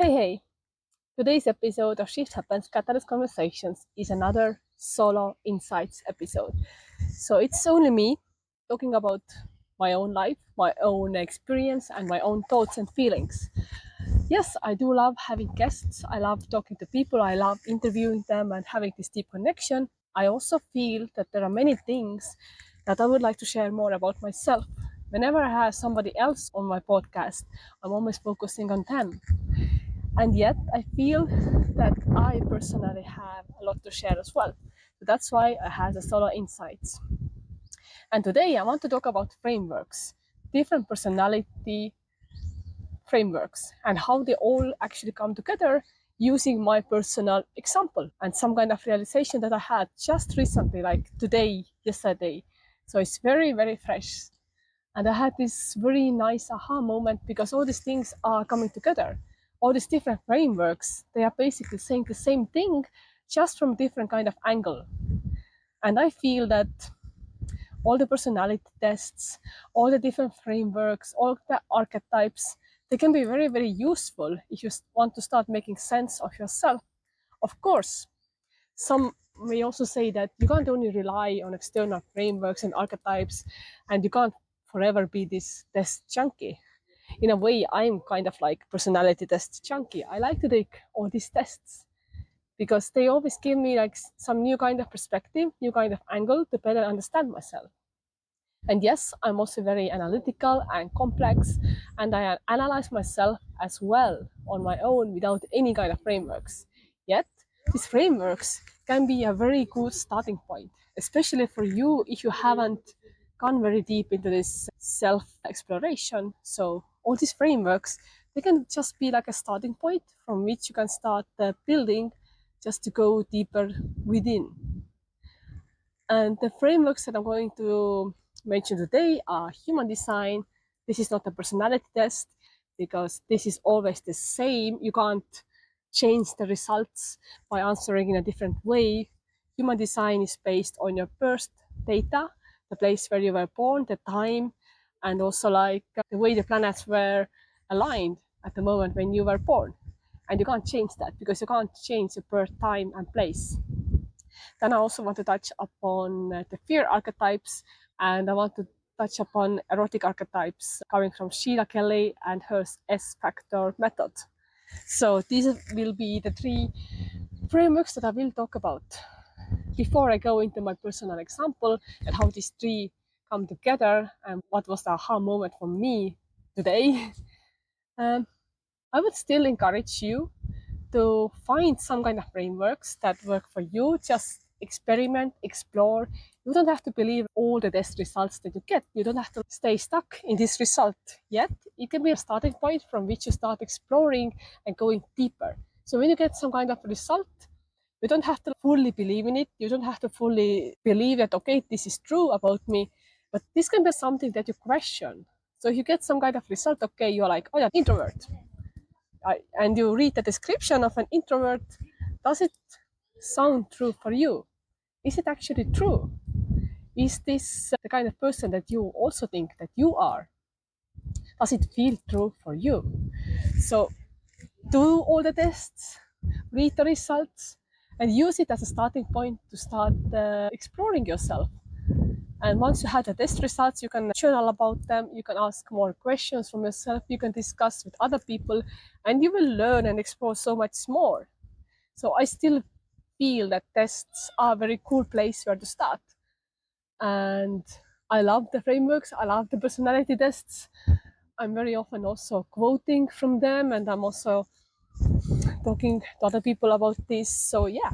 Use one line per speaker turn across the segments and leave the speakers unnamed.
Hey, today's episode of Shift Happens Catalyst Conversations is another solo insights episode. So it's only me talking about my own life, my own experience, and my own thoughts and feelings. Yes, I do love having guests. I love talking to people. I love interviewing them and having this deep connection. I also feel that there are many things that I would like to share more about myself. Whenever I have somebody else on my podcast, I'm always focusing on them. And yet I feel that I personally have a lot to share as well. So that's why I have the solo insights. And today I want to talk about frameworks, different personality frameworks, and how they all actually come together using my personal example and some kind of realization that I had just recently, like today, yesterday. So it's very, very fresh. And I had this very nice aha moment because all these things are coming together. All these different frameworks, they are basically saying the same thing, just from different kind of angle. And I feel that all the personality tests, all the different frameworks, all the archetypes, they can be very, very useful if you want to start making sense of yourself. Of course, some may also say that you can't only rely on external frameworks and archetypes, and you can't forever be this test junkie. In a way, I'm kind of like personality test junkie. I like to take all these tests because they always give me like some new kind of perspective, new kind of angle to better understand myself. And yes, I'm also very analytical and complex, and I analyze myself as well on my own without any kind of frameworks. Yet, these frameworks can be a very good starting point, especially for you if you haven't gone very deep into this self exploration. So, all these frameworks, they can just be like a starting point from which you can start building just to go deeper within. And the frameworks that I'm going to mention today are human design. This is not a personality test because this is always the same. You can't change the results by answering in a different way. Human design is based on your birth data, the place where you were born, the time, and also like the way the planets were aligned at the moment when you were born. And you can't change that because you can't change the birth time and place. Then I also want to touch upon the fear archetypes, and I want to touch upon erotic archetypes coming from Sheila Kelley and her S Factor method. So these will be the three frameworks that I will talk about. Before I go into my personal example and how these three come together and what was the aha moment for me today, I would still encourage you to find some kind of frameworks that work for you. Just experiment, explore. You don't have to believe all the test results that you get. You don't have to stay stuck in this result yet. It can be a starting point from which you start exploring and going deeper. So when you get some kind of result, you don't have to fully believe in it. You don't have to fully believe that, okay, this is true about me. But this can be something that you question. So if you get some kind of result, okay, you're like, oh yeah, introvert. And you read the description of an introvert, does it sound true for you? Is it actually true? Is this the kind of person that you also think that you are? Does it feel true for you? So do all the tests, read the results, and use it as a starting point to start exploring yourself. And once you have the test results, you can journal about them, you can ask more questions from yourself, you can discuss with other people, and you will learn and explore so much more. So I still feel that tests are a very cool place where to start. And I love the frameworks, I love the personality tests. I'm very often also quoting from them, and I'm also talking to other people about this. So yeah,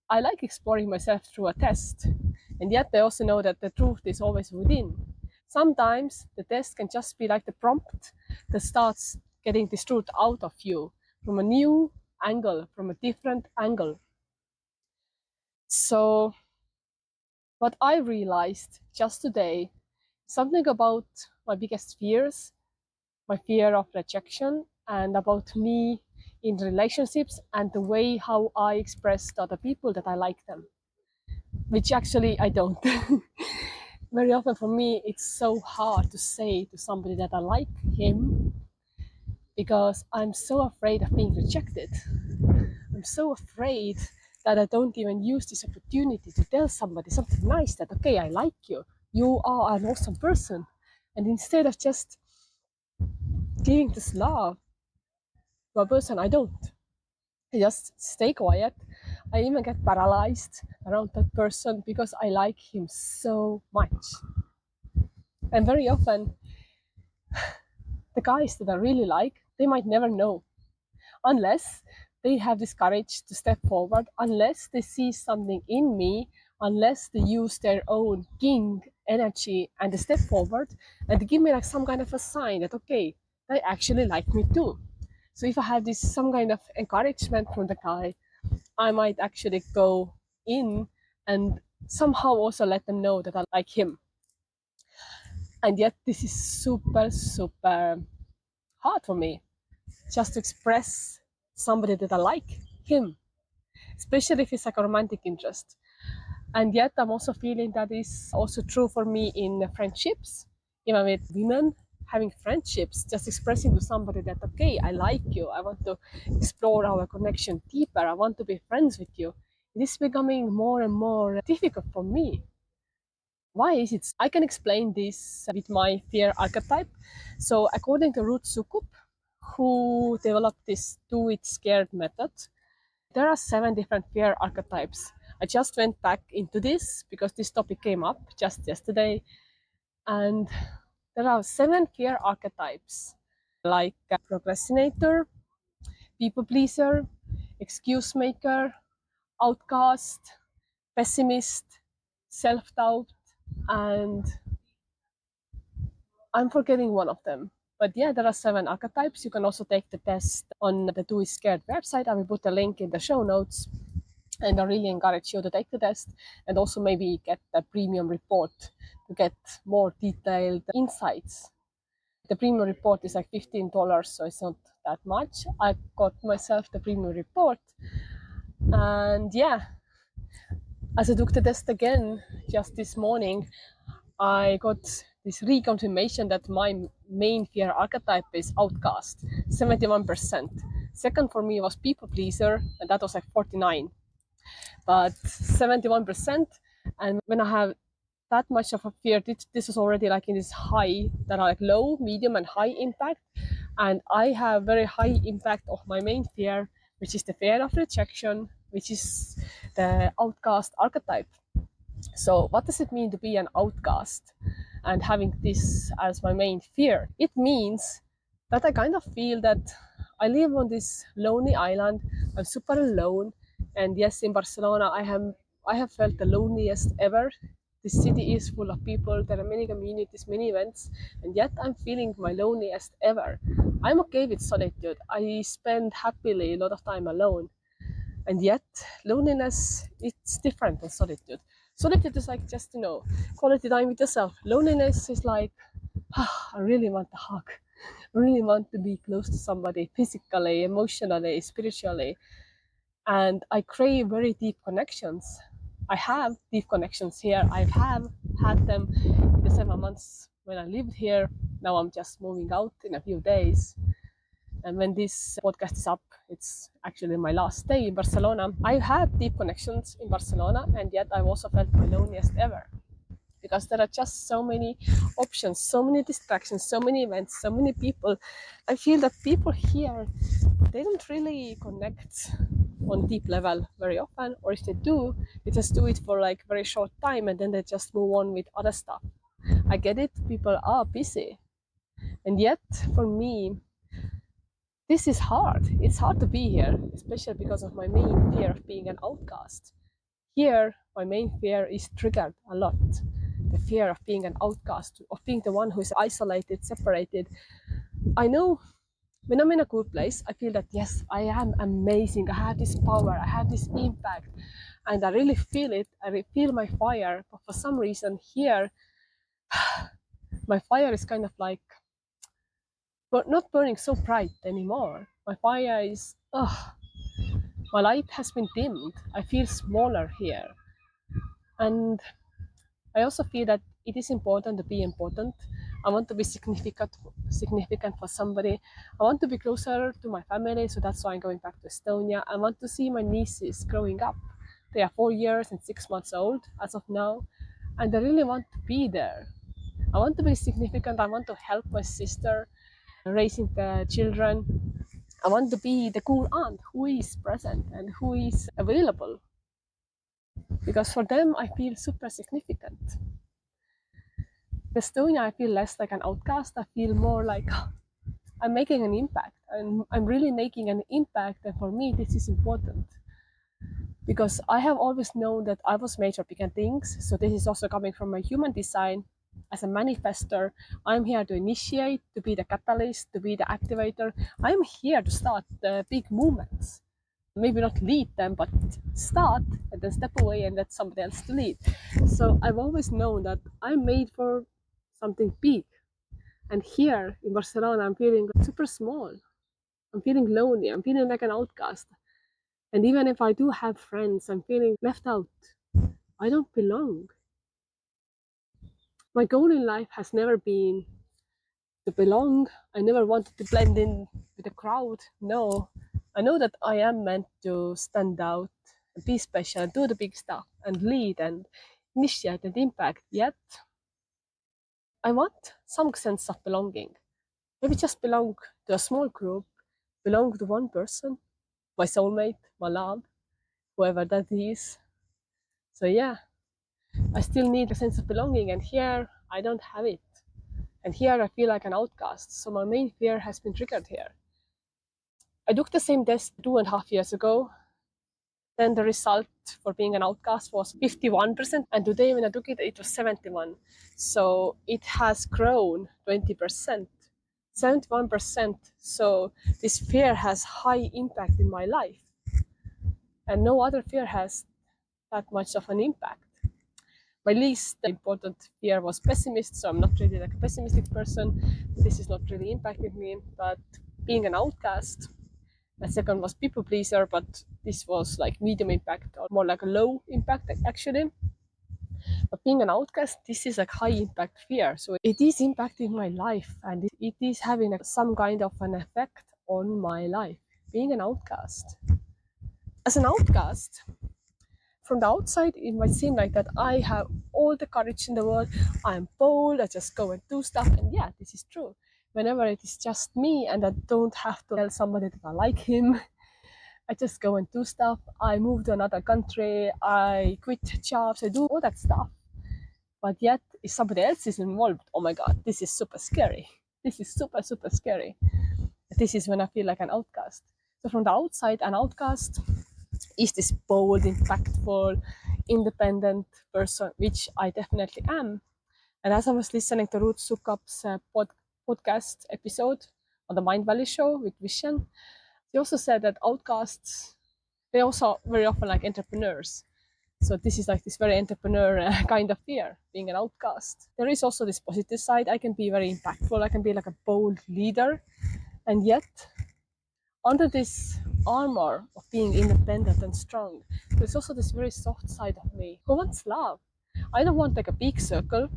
I like exploring myself through a test. And yet I also know that the truth is always within. Sometimes the test can just be like the prompt that starts getting this truth out of you from a new angle, from a different angle. So what I realized just today, something about my biggest fears, my fear of rejection, and about me in relationships and the way how I express to other people that I like them, which actually I don't. Very often for me, it's so hard to say to somebody that I like him because I'm so afraid of being rejected. I'm so afraid that I don't even use this opportunity to tell somebody something nice, that, okay, I like you, you are an awesome person. And instead of just giving this love to a person, I don't. I just stay quiet. I even get paralyzed around that person because I like him so much. And very often, the guys that I really like, they might never know, unless they have this courage to step forward, unless they see something in me, unless they use their own king energy and they step forward and they give me like some kind of a sign that, okay, they actually like me too. So if I have this some kind of encouragement from the guy, I might actually go in and somehow also let them know that I like him. And yet this is super, super hard for me, just to express somebody that I like him, especially if it's like a romantic interest. And yet I'm also feeling that is also true for me in friendships, even with women, having friendships, just expressing to somebody that, okay, I like you, I want to explore our connection deeper, I want to be friends with you. It is becoming more and more difficult for me. Why is it? I can explain this with my fear archetype. So according to Ruth Sukup, who developed this do it scared method, there are 7 different fear archetypes. I just went back into this because this topic came up just yesterday. And there are 7 fear archetypes, like a procrastinator, people pleaser, excuse maker, outcast, pessimist, self-doubt, and I'm forgetting one of them. But yeah, there are 7 archetypes. You can also take the test on the Do It Scared website. I will put a link in the show notes. And I really encourage you to take the test and also maybe get the premium report to get more detailed insights. The premium report is like $15, so it's not that much. I got myself the premium report. And yeah, as I took the test again just this morning, I got this reconfirmation that my main fear archetype is outcast, 71%. Second for me was people pleaser, and that was like 49. But 71%. And when I have that much of a fear, this was already like in this high that are like low, medium, and high impact. And I have very high impact of my main fear, which is the fear of rejection, which is the outcast archetype. So what does it mean to be an outcast and having this as my main fear? It means that I kind of feel that I live on this lonely island. I'm super alone. And yes, in Barcelona, I have felt the loneliest ever. The city is full of people. There are many communities, many events, and yet I'm feeling my loneliest ever. I'm okay with solitude. I spend happily a lot of time alone. And yet, loneliness, it's different than solitude. Solitude is like just, quality time with yourself. Loneliness is like, I really want a hug. I really want to be close to somebody physically, emotionally, spiritually. And I crave very deep connections. I have deep connections here. I have had them in the 7 months when I lived here. Now I'm just moving out in a few days. And when this podcast is up, it's actually my last day in Barcelona. I've had deep connections in Barcelona, and yet I've also felt my loneliest ever. Because there are just so many options, so many distractions, so many events, so many people. I feel that people here, they don't really connect on deep level very often, or if they do, they just do it for like very short time and then they just move on with other stuff. I get it, people are busy. And yet, for me, this is hard. It's hard to be here, especially because of my main fear of being an outcast. Here, my main fear is triggered a lot. The fear of being an outcast, of being the one who is isolated, separated. I know when I'm in a good place, I feel that, yes, I am amazing. I have this power, I have this impact, and I really feel it. I feel my fire. But for some reason here, my fire is kind of like, but not burning so bright anymore. My fire is, my light has been dimmed. I feel smaller here. And I also feel that it is important to be important. I want to be significant for somebody. I want to be closer to my family, so that's why I'm going back to Estonia. I want to see my nieces growing up. They are 4 years and 6 months old as of now, and I really want to be there. I want to be significant. I want to help my sister raising the children. I want to be the cool aunt who is present and who is available, because for them I feel super significant. In Estonia, I feel less like an outcast. I feel more like I'm making an impact, and I'm really making an impact, and for me this is important. Because I have always known that I was made for bigger things, so this is also coming from my human design. As a manifestor, I'm here to initiate, to be the catalyst, to be the activator. I'm here to start the big movements. Maybe not lead them, but start and then step away and let somebody else to lead. So I've always known that I'm made for something big. And here in Barcelona, I'm feeling super small. I'm feeling lonely. I'm feeling like an outcast. And even if I do have friends, I'm feeling left out. I don't belong. My goal in life has never been to belong. I never wanted to blend in with the crowd. No, I know that I am meant to stand out and be special, do the big stuff and lead and initiate and impact. Yet, I want some sense of belonging. Maybe just belong to a small group, belong to one person, my soulmate, my love, whoever that is. So yeah, I still need a sense of belonging, and here I don't have it. And here I feel like an outcast. So my main fear has been triggered here. I took the same test 2.5 years ago. Then the result for being an outcast was 51%. And today when I took it, it was 71. So it has grown 20%. 71%. So this fear has high impact in my life. And no other fear has that much of an impact. My least important fear was pessimist, so I'm not really like a pessimistic person. This is not really impacting me, but being an outcast. The second was people pleaser, but this was like medium impact or more like a low impact actually. But being an outcast, this is like high impact fear. So it is impacting my life, and it is having some kind of an effect on my life, being an outcast. As an outcast, from the outside, it might seem like that I have all the courage in the world. I'm bold, I just go and do stuff. And yeah, this is true. Whenever it is just me and I don't have to tell somebody that I like him, I just go and do stuff. I move to another country, I quit jobs, I do all that stuff. But yet, if somebody else is involved, oh my God, this is super scary. This is super, super scary. This is when I feel like an outcast. So from the outside, an outcast is this bold, impactful, independent person, which I definitely am. And as I was listening to Ruth Sukap's podcast episode on the Mind Valley show with Vision, she also said that outcasts, they also very often like entrepreneurs. So this is like this very entrepreneur kind of fear, being an outcast. There is also this positive side. I can be very impactful. I can be like a bold leader. And yet, under this armor of being independent and strong, there's also this very soft side of me who wants love. I don't want like a big circle.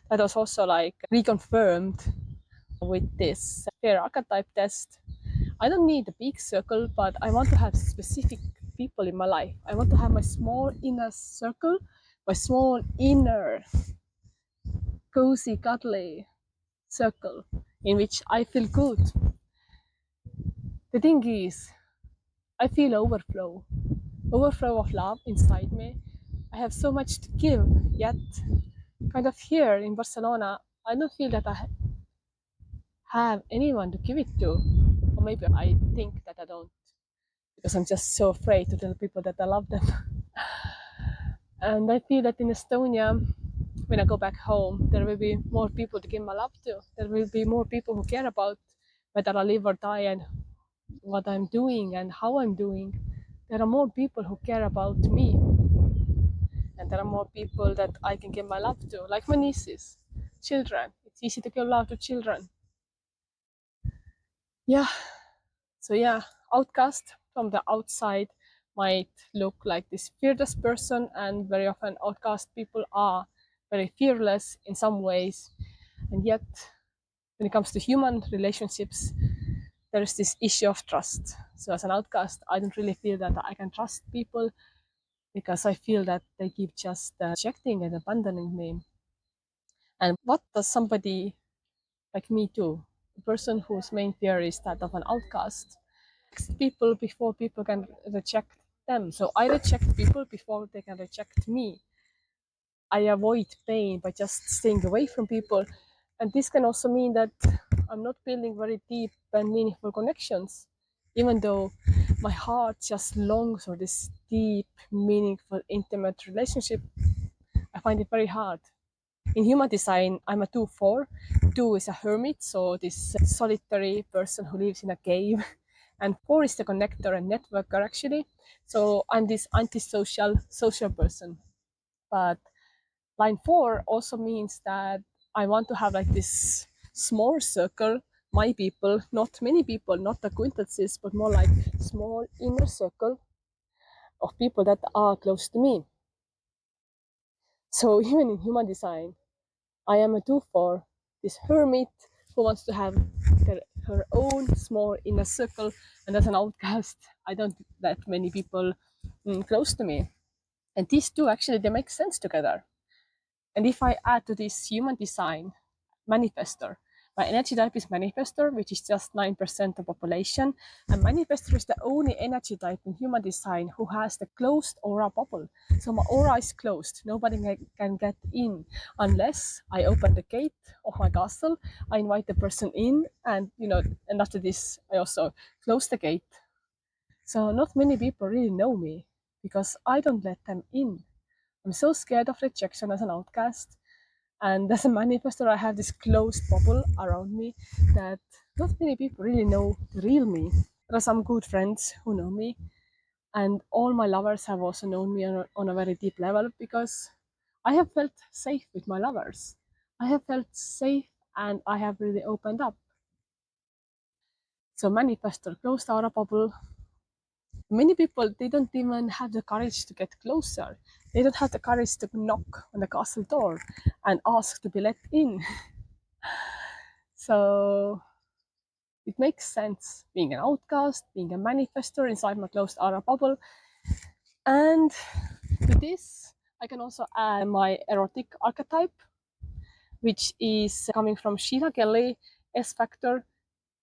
That was also like reconfirmed with this fear archetype test. I don't need a big circle, but I want to have specific people in my life. I want to have my small inner circle, my small inner cozy, cuddly circle in which I feel good. The thing is, I feel overflow of love inside me. I have so much to give, yet kind of here in Barcelona, I don't feel that I have anyone to give it to. Or maybe I think that I don't, because I'm just so afraid to tell people that I love them. And I feel that in Estonia, when I go back home, there will be more people to give my love to. There will be more people who care about whether I live or die and what I'm doing and how I'm doing. There are more people who care about me. And there are more people that I can give my love to, like my nieces, children. It's easy to give love to children. Yeah. So yeah, outcast from the outside might look like this fearless person, and very often outcast people are very fearless in some ways, and yet when it comes to human relationships, there is this issue of trust. So as an outcast, I don't really feel that I can trust people because I feel that they keep just rejecting and abandoning me. And what does somebody like me do? A person whose main fear is that of an outcast. People before people can reject them. So I reject people before they can reject me. I avoid pain by just staying away from people. And this can also mean that I'm not building very deep and meaningful connections, even though my heart just longs for this deep, meaningful, intimate relationship. I find it very hard. In human design, I'm a 2-4. 2 is a hermit, so this solitary person who lives in a cave. And 4 is the connector and networker, actually. So I'm this antisocial, social person. But line 4 also means that I want to have like this small circle, my people, not many people, not acquaintances, but more like small inner circle of people that are close to me. So even in human design, I am a 2-4, this hermit who wants to have her own small inner circle, and as an outcast, I don't let many people close to me. And these two actually, they make sense together. And if I add to this human design manifestor, my energy type is manifestor, which is just 9% of population. And manifestor is the only energy type in human design who has the closed aura bubble. So my aura is closed. Nobody can get in unless I open the gate of my castle. I invite the person in, and and after this, I also close the gate. So not many people really know me because I don't let them in. I'm so scared of rejection as an outcast. And as a manifestor, I have this closed bubble around me that not many people really know the real me. There are some good friends who know me, and all my lovers have also known me on a very deep level because I have felt safe with my lovers. I have felt safe and I have really opened up. So manifestor, closed aura bubble. Many people, they don't even have the courage to get closer. They don't have the courage to knock on the castle door and ask to be let in. So it makes sense being an outcast, being a manifestor inside my closed aura bubble. And to this, I can also add my erotic archetype, which is coming from Sheila Kelley S Factor.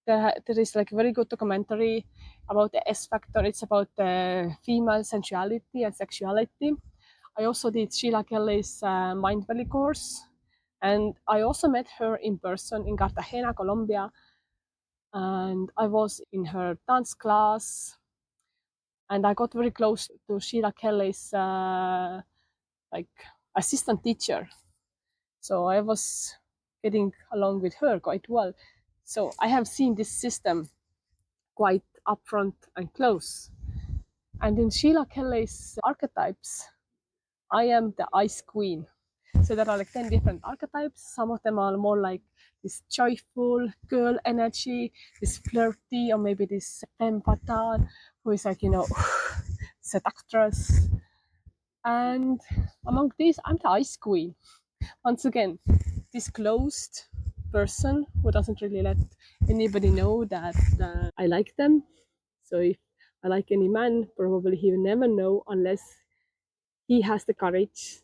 There is like a very good documentary about the S Factor. It's about the female sensuality and sexuality. I also did Sheila Kelley's Mind Belly course, and I also met her in person in Cartagena, Colombia. And I was in her dance class, and I got very close to Sheila Kelley's like assistant teacher. So I was getting along with her quite well. So I have seen this system quite upfront and close. And in Sheila Kelley's archetypes, I am the ice queen. So there are like 10 different archetypes. Some of them are more like this joyful girl energy, this flirty, or maybe this femme fatale, who is like, seductress. And among these, I'm the ice queen. Once again, this closed person who doesn't really let anybody know that I like them. So if I like any man, probably he will never know unless he has the courage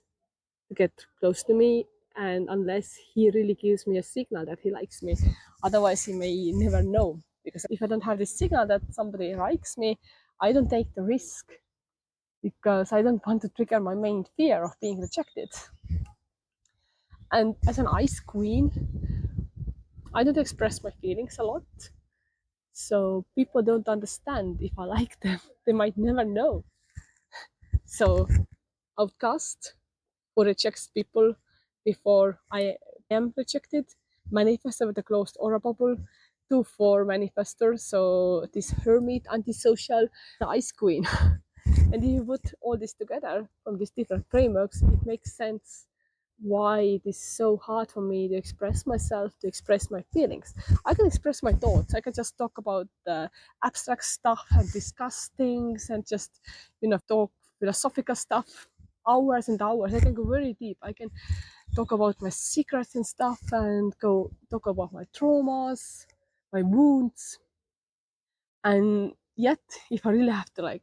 to get close to me, and unless he really gives me a signal that he likes me. Otherwise, he may never know. Because if I don't have this signal that somebody likes me, I don't take the risk because I don't want to trigger my main fear of being rejected. And as an ice queen, I don't express my feelings a lot. So people don't understand if I like them. They might never know. So outcast, who rejects people before I am rejected, manifestor with a closed aura bubble, 2-4 manifestor, so this hermit, antisocial, the ice queen. And if you put all this together from these different frameworks, it makes sense why it is so hard for me to express myself, to express my feelings. I can express my thoughts. I can just talk about the abstract stuff and discuss things and just, talk philosophical stuff hours and hours. I can go very deep. I can talk about my secrets and stuff, and go talk about my traumas, my wounds. And yet, if I really have to like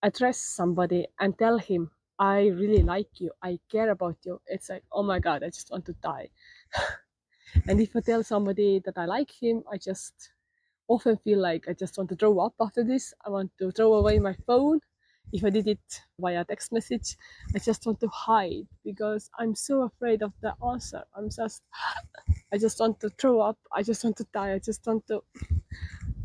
address somebody and tell him, I really like you, I care about you, it's like, oh my God, I just want to die. And if I tell somebody that I like him, I just often feel like I just want to throw up after this. I want to throw away my phone. If I did it via text message, I just want to hide because I'm so afraid of the answer. I just want to throw up. I just want to die.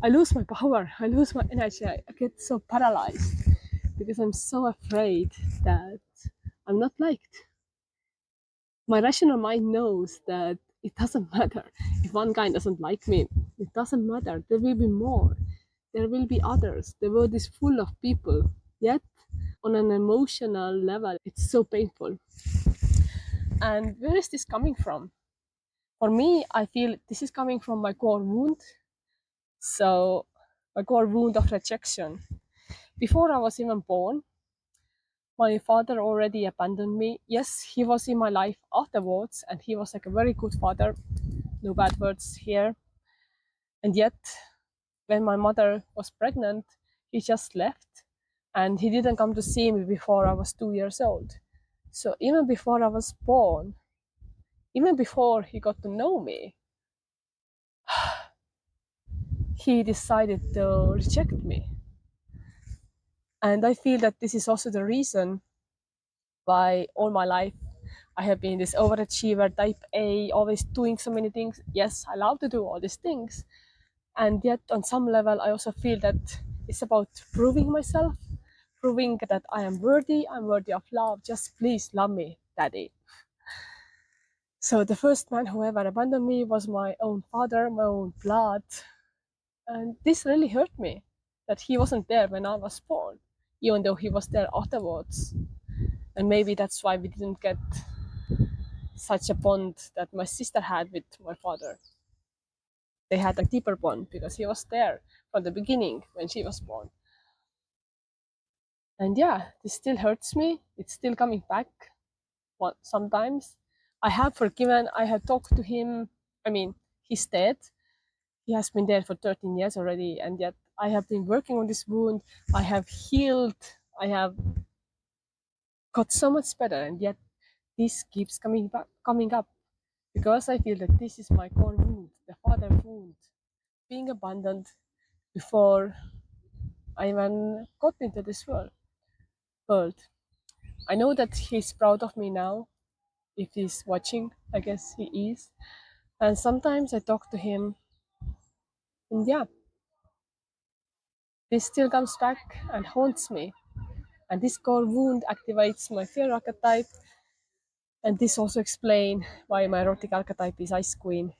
I lose my power. I lose my energy. I get so paralyzed because I'm so afraid that I'm not liked. My rational mind knows that it doesn't matter if one guy doesn't like me. It doesn't matter. There will be more. There will be others. The world is full of people. Yet, on an emotional level, it's so painful. And where is this coming from? For me, I feel this is coming from my core wound. So, my core wound of rejection. Before I was even born, my father already abandoned me. Yes, he was in my life afterwards, and he was like a very good father. No bad words here. And yet, when my mother was pregnant, he just left, and he didn't come to see me before I was 2 years old. So even before I was born, even before he got to know me, he decided to reject me. And I feel that this is also the reason why all my life I have been this overachiever, type A, always doing so many things. Yes, I love to do all these things. And yet, on some level, I also feel that it's about proving myself, proving that I am worthy, I'm worthy of love. Just please love me, Daddy. So the first man who ever abandoned me was my own father, my own blood. And this really hurt me, that he wasn't there when I was born, even though he was there afterwards. And maybe that's why we didn't get such a bond that my sister had with my father. They had a deeper bond because he was there from the beginning when she was born. And yeah, this still hurts me. It's still coming back sometimes. I have forgiven, I have talked to him. I mean, he's dead. He has been dead for 13 years already, and yet I have been working on this wound. I have healed. I have got so much better, and yet this keeps coming up because I feel that this is my core wound, the father wound, being abandoned before I even got into this world. I know that he's proud of me now. If he's watching, I guess he is. And sometimes I talk to him, and yeah, this still comes back and haunts me. And this core wound activates my fear archetype. And this also explains why my erotic archetype is Ice Queen.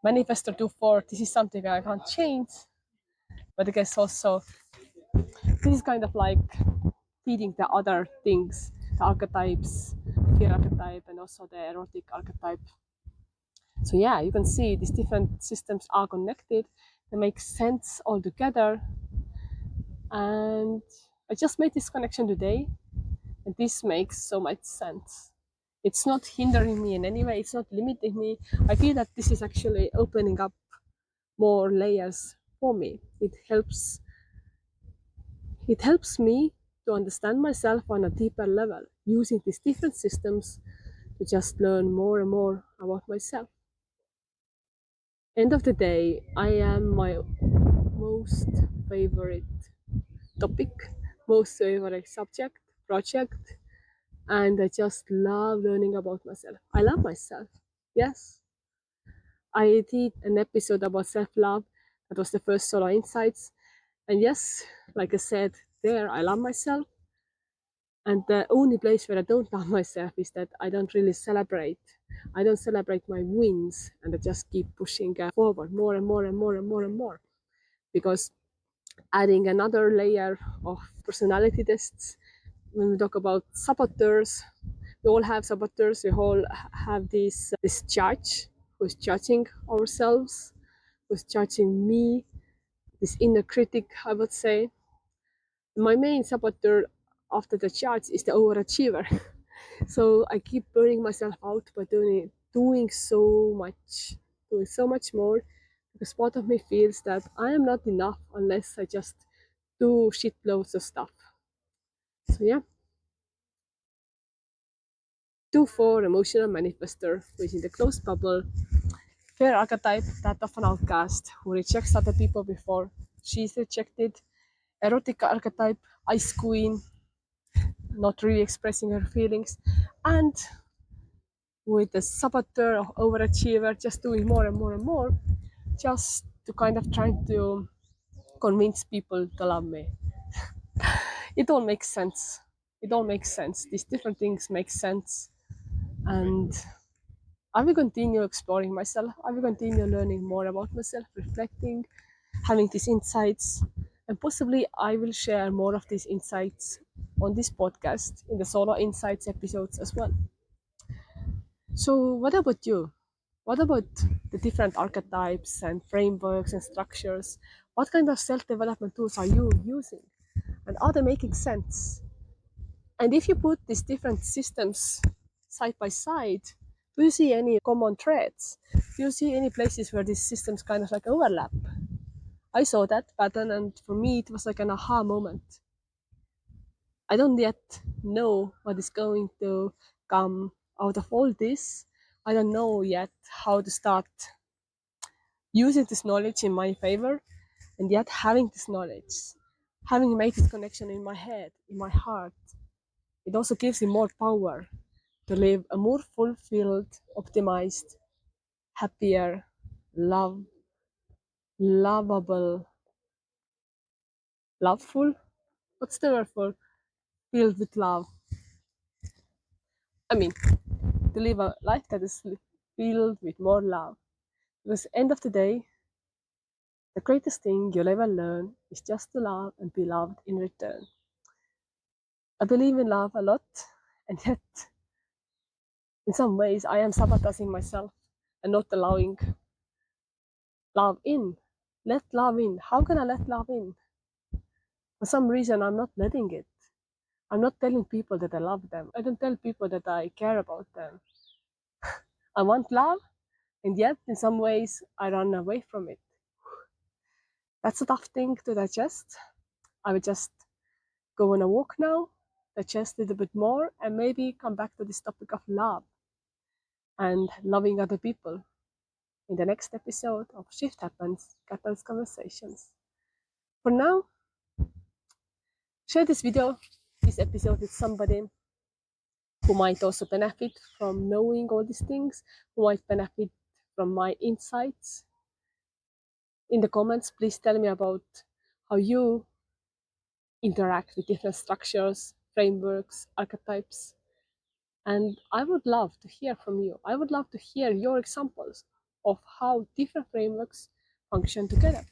Manifestor 2-4, this is something I can't change. But I guess also, this is kind of like feeding the other things, the archetypes, the fear archetype, and also the erotic archetype. So yeah, you can see these different systems are connected. They make sense all together. And I just made this connection today, and this makes so much sense. It's not hindering me in any way, it's not limiting me. I feel that this is actually opening up more layers for me. It helps me to understand myself on a deeper level, using these different systems to just learn more and more about myself. End of the day, I am my most favorite topic, most favorite subject, project, and I just love learning about myself. I love myself. Yes. I did an episode about self-love. That was the first solo insights. And yes, like I said there, I love myself. And the only place where I don't love myself is that I don't really celebrate. I don't celebrate my wins, and I just keep pushing forward more and more and more and more and more. Because adding another layer of personality tests, when we talk about saboteurs, we all have saboteurs. We all have this judge who's judging ourselves, who's judging me, this inner critic, I would say. My main saboteur after the judge is the overachiever. So I keep burning myself out by doing so much more, because part of me feels that I am not enough unless I just do shitloads of stuff. So yeah. 2-4 emotional manifestor, which is the closed bubble. Fair archetype, that of an outcast who rejects other people before she's rejected. Erotic archetype, ice queen, not really expressing her feelings. And with the saboteur or overachiever, just doing more and more and more, just to kind of trying to convince people to love me. It all makes sense. It all makes sense. These different things make sense. And I will continue exploring myself. I will continue learning more about myself, reflecting, having these insights, and possibly I will share more of these insights on this podcast in the solo insights episodes as well. So, what about you? What about the different archetypes and frameworks and structures? What kind of self development tools are you using? And are they making sense? And if you put these different systems side by side, do you see any common threads? Do you see any places where these systems kind of like overlap? I saw that pattern, and for me, it was like an aha moment. I don't yet know what is going to come out of all this. I don't know yet how to start using this knowledge in my favor, and yet having this knowledge, having made this connection in my head, in my heart, it also gives me more power to live a more fulfilled, optimized, happier, lovable, loveful. What's the word for filled with love? I mean, to live a life that is filled with more love. Because end of the day, the greatest thing you'll ever learn is just to love and be loved in return. I believe in love a lot, and yet, in some ways, I am sabotaging myself and not allowing love in. Let love in. How can I let love in? For some reason, I'm not letting it. I'm not telling people that I love them. I don't tell people that I care about them. I want love, and yet, in some ways, I run away from it. That's a tough thing to digest. I will just go on a walk now, digest it a bit more, and maybe come back to this topic of love and loving other people in the next episode of Shift Happens, Catalyst Conversations. For now, share this episode with somebody who might also benefit from knowing all these things, who might benefit from my insights. In the comments, please tell me about how you interact with different structures, frameworks, archetypes. And I would love to hear from you. I would love to hear your examples of how different frameworks function together.